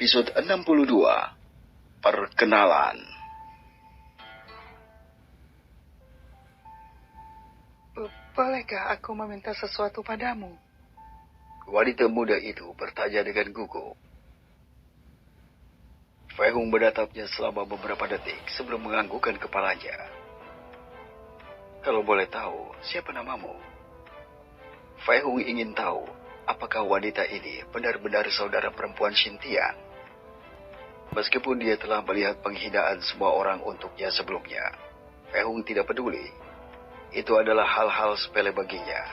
Episode 62. Perkenalan. Bolehkah aku meminta sesuatu padamu? Wanita muda itu bertanya dengan gugup. Fei Hung menatapnya selama beberapa detik sebelum menganggukkan kepalanya. Kalau boleh tahu, siapa namamu? Fei Hung ingin tahu, apakah wanita ini benar-benar saudara perempuan Xintian? Meskipun dia telah melihat penghinaan semua orang untuknya sebelumnya, Fei Hung tidak peduli. Itu adalah hal-hal sepele baginya.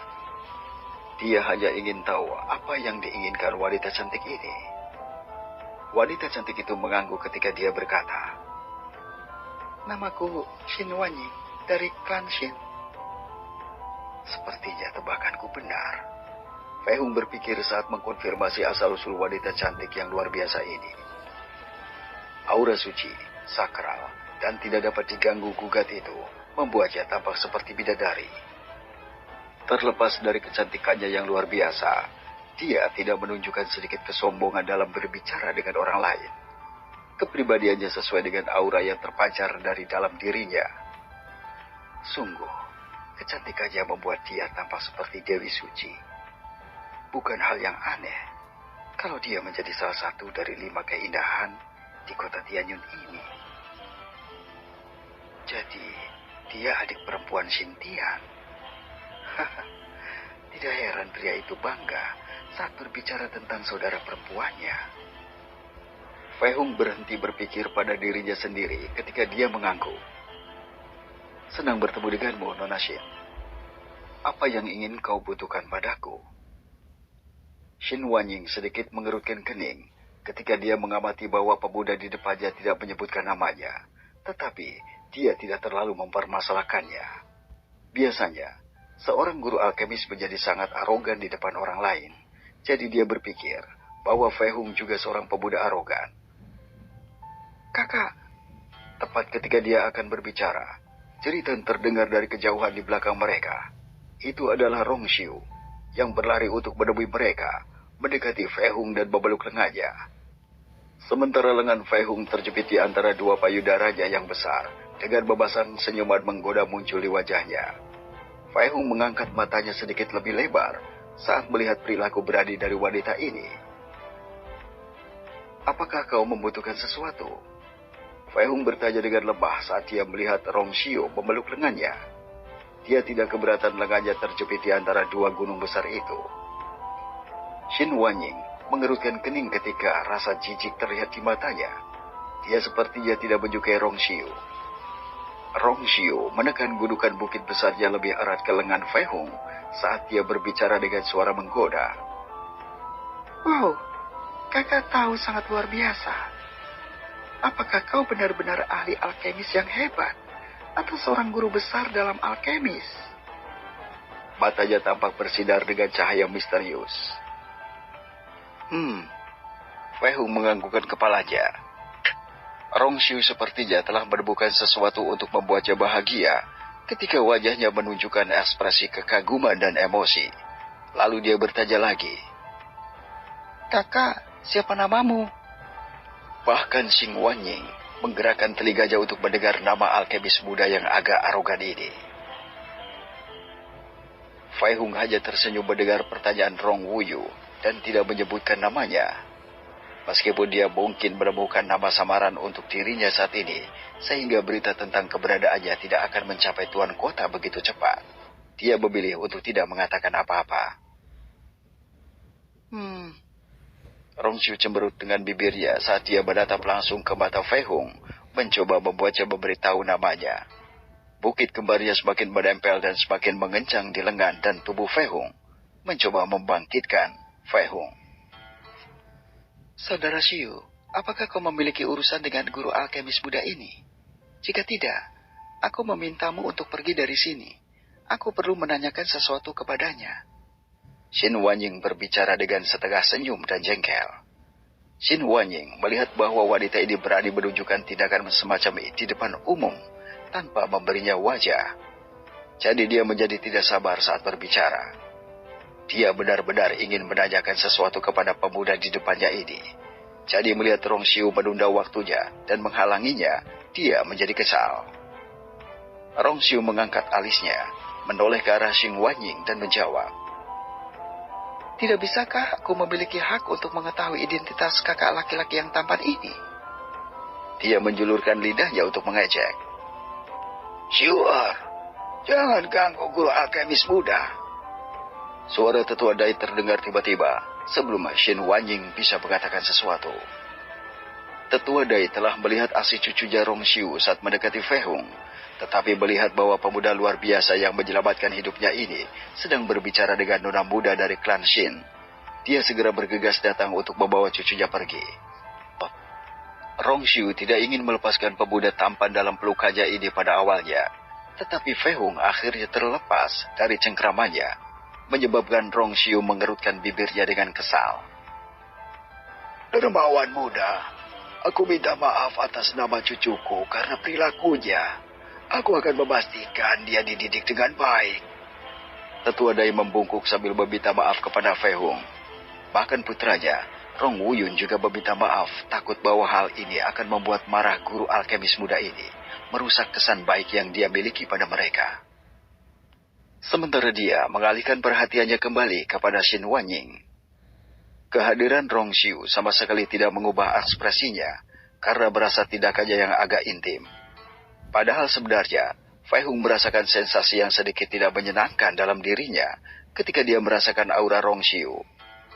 Dia hanya ingin tahu apa yang diinginkan wanita cantik ini. Wanita cantik itu mengangguk ketika dia berkata, Namaku Xin Wanyi dari klan Xin. Sepertinya tebakanku benar. Fei Hung berpikir saat mengkonfirmasi asal-usul wanita cantik yang luar biasa ini. Aura suci, sakral, dan tidak dapat diganggu-gugat itu membuatnya tampak seperti bidadari. Terlepas dari kecantikannya yang luar biasa, dia tidak menunjukkan sedikit kesombongan dalam berbicara dengan orang lain. Kepribadiannya sesuai dengan aura yang terpancar dari dalam dirinya. Sungguh, kecantikannya membuat dia tampak seperti Dewi Suci. Bukan hal yang aneh kalau dia menjadi salah satu dari 5 keindahan di kota Tianyun ini. Jadi, dia adik perempuan Xintian. Tidak heran pria itu bangga saat berbicara tentang saudara perempuannya. Fei Hung berhenti berpikir pada dirinya sendiri ketika dia mengangguk. Senang bertemu denganmu, Nona Xin. Apa yang ingin kau butuhkan padaku? Xin Wanying sedikit mengerutkan kening ketika dia mengamati bahwa pemuda di depannya tidak menyebutkan namanya, tetapi dia tidak terlalu mempermasalahkannya. Biasanya, seorang guru alkemis menjadi sangat arogan di depan orang lain, jadi dia berpikir bahwa Fei Hung juga seorang pemuda arogan. Kakak, tepat ketika dia akan berbicara, jeritan terdengar dari kejauhan di belakang mereka. Itu adalah Rong Xiu yang berlari untuk menemui mereka, mendekati Fei Hung dan memeluk lengannya. Sementara lengan Fei Hung terjepit di antara dua payudaranya yang besar, dengan bebasan senyuman menggoda muncul di wajahnya. Fei Hung mengangkat matanya sedikit lebih lebar saat melihat perilaku berani dari wanita ini. Apakah kau membutuhkan sesuatu? Fei Hung bertanya dengan lemah saat dia melihat Rong Xiu memeluk lengannya. Dia tidak keberatan lengannya terjepit di antara dua gunung besar itu. Xin Wanying mengerutkan kening ketika rasa jijik terlihat di matanya. Dia sepertinya tidak menyukai Rong Xiu. Rong Xiu menekan gundukan bukit besarnya lebih erat ke lengan Fei Hung saat dia berbicara dengan suara menggoda. Wow, kakak tahu sangat luar biasa. Apakah kau benar-benar ahli alkemis yang hebat? Atau seorang guru besar dalam alkemis? Matanya tampak bersinar dengan cahaya misterius. Fei Hung menganggukkan kepalanya. Rong Xiu sepertinya telah menemukan sesuatu untuk membuatnya bahagia ketika wajahnya menunjukkan ekspresi kekaguman dan emosi. Lalu dia bertanya lagi. Kakak, siapa namamu? Bahkan Xin Wanying menggerakkan telinganya untuk mendengar nama alkemis muda yang agak arogan ini. Fei Hung hanya tersenyum mendengar pertanyaan Rong Wuyu dan tidak menyebutkan namanya. Meskipun dia mungkin menemukan nama samaran untuk dirinya saat ini, sehingga berita tentang keberadaannya tidak akan mencapai tuan kota begitu cepat, dia memilih untuk tidak mengatakan apa-apa. Rong Xiu cemberut dengan bibirnya saat dia menatap langsung ke mata Fei Hung, mencoba membuatnya memberitahu namanya. Bukit kembarnya semakin menempel dan semakin mengencang di lengan dan tubuh Fei Hung, mencoba membangkitkan Fei Hung. Saudara Xiu, apakah kau memiliki urusan dengan guru alkemis muda ini? Jika tidak, aku memintamu untuk pergi dari sini. Aku perlu menanyakan sesuatu kepadanya. Xin Wanying berbicara dengan setengah senyum dan jengkel. Xin Wanying melihat bahwa wanita ini berani menunjukkan tindakan semacam ini di depan umum tanpa memberinya wajah. Jadi dia menjadi tidak sabar saat berbicara. Dia benar-benar ingin menanyakan sesuatu kepada pemuda di depannya ini. Jadi melihat Rong Xiu menunda waktunya dan menghalanginya, dia menjadi kesal. Rong Xiu mengangkat alisnya, menoleh ke arah Xin Wanying dan menjawab, "Tidak bisakah aku memiliki hak untuk mengetahui identitas kakak laki-laki yang tampan ini?" Dia menjulurkan lidahnya untuk mengejek. "Xiu'er, jangan ganggu guru alkemis muda." Suara tetua Dai terdengar tiba-tiba sebelum Xin Wanying bisa mengatakan sesuatu. Tetua Dai telah melihat aksi cucunya Rong Xiu saat mendekati Fei Hung, tetapi melihat bahwa pemuda luar biasa yang menyelamatkan hidupnya ini sedang berbicara dengan nona muda dari klan Xin. Dia segera bergegas datang untuk membawa cucunya pergi. Rong Xiu tidak ingin melepaskan pemuda tampan dalam pelukannya ini pada awalnya, tetapi Fei Hung akhirnya terlepas dari cengkramannya, menyebabkan Rong Xiu mengerutkan bibirnya dengan kesal. "Dermawan muda, aku minta maaf atas nama cucuku karena perilakunya. Aku akan memastikan dia dididik dengan baik." Tetua Dai membungkuk sambil meminta maaf kepada Fei Hung. Bahkan putranya, Rong Wuyun juga meminta maaf, takut bahwa hal ini akan membuat marah guru alkemis muda ini, merusak kesan baik yang dia miliki pada mereka. Sementara dia mengalihkan perhatiannya kembali kepada Xin Wanying. Kehadiran Rong Xiu sama sekali tidak mengubah ekspresinya, karena berasa tindakannya yang agak intim. Padahal sebenarnya, Fei Hung merasakan sensasi yang sedikit tidak menyenangkan dalam dirinya ketika dia merasakan aura Rong Xiu.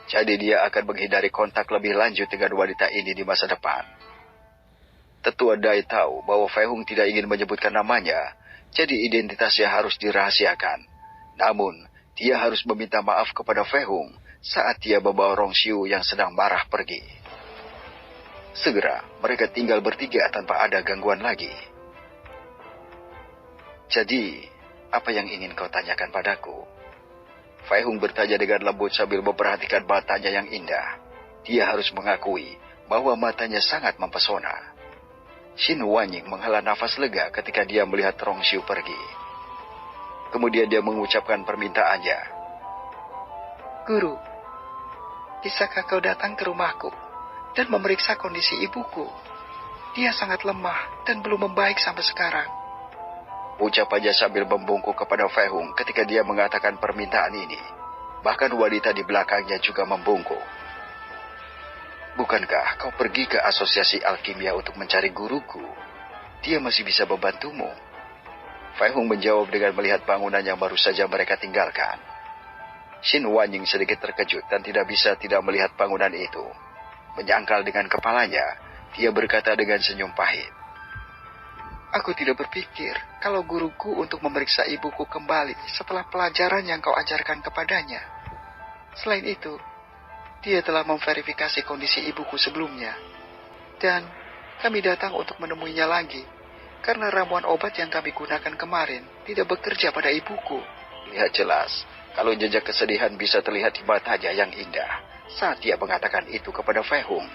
Jadi dia akan menghindari kontak lebih lanjut dengan wanita ini di masa depan. Tetua Dai tahu bahwa Fei Hung tidak ingin menyebutkan namanya, jadi identitasnya harus dirahasiakan. Namun, dia harus meminta maaf kepada Fei Hung saat dia membawa Rong Xiu yang sedang marah pergi. Segera, mereka tinggal bertiga tanpa ada gangguan lagi. "Jadi, apa yang ingin kau tanyakan padaku?" Fei Hung bertanya dengan lembut sambil memperhatikan matanya yang indah. Dia harus mengakui bahwa matanya sangat mempesona. Xin Wanying menghela nafas lega ketika dia melihat Rong Xiu pergi. Kemudian dia mengucapkan permintaannya. "Guru, bisakah kau datang ke rumahku dan memeriksa kondisi ibuku? Dia sangat lemah dan belum membaik sampai sekarang." Ucapannya sambil membungkuk kepada Fei Hung ketika dia mengatakan permintaan ini. Bahkan wanita di belakangnya juga membungkuk. "Bukankah kau pergi ke asosiasi alkimia untuk mencari guruku? Dia masih bisa membantumu." Fei Hung menjawab dengan melihat bangunan yang baru saja mereka tinggalkan. Xin Wanying sedikit terkejut dan tidak bisa tidak melihat bangunan itu. Menyangkal dengan kepalanya, dia berkata dengan senyum pahit. "Aku tidak berpikir kalau guruku untuk memeriksa ibuku kembali setelah pelajaran yang kau ajarkan kepadanya. Selain itu, dia telah memverifikasi kondisi ibuku sebelumnya. Dan kami datang untuk menemuinya lagi, karena ramuan obat yang kami gunakan kemarin tidak bekerja pada ibuku." Lihat jelas, kalau jejak kesedihan bisa terlihat di matanya yang indah saat dia mengatakan itu kepada Fei Hung.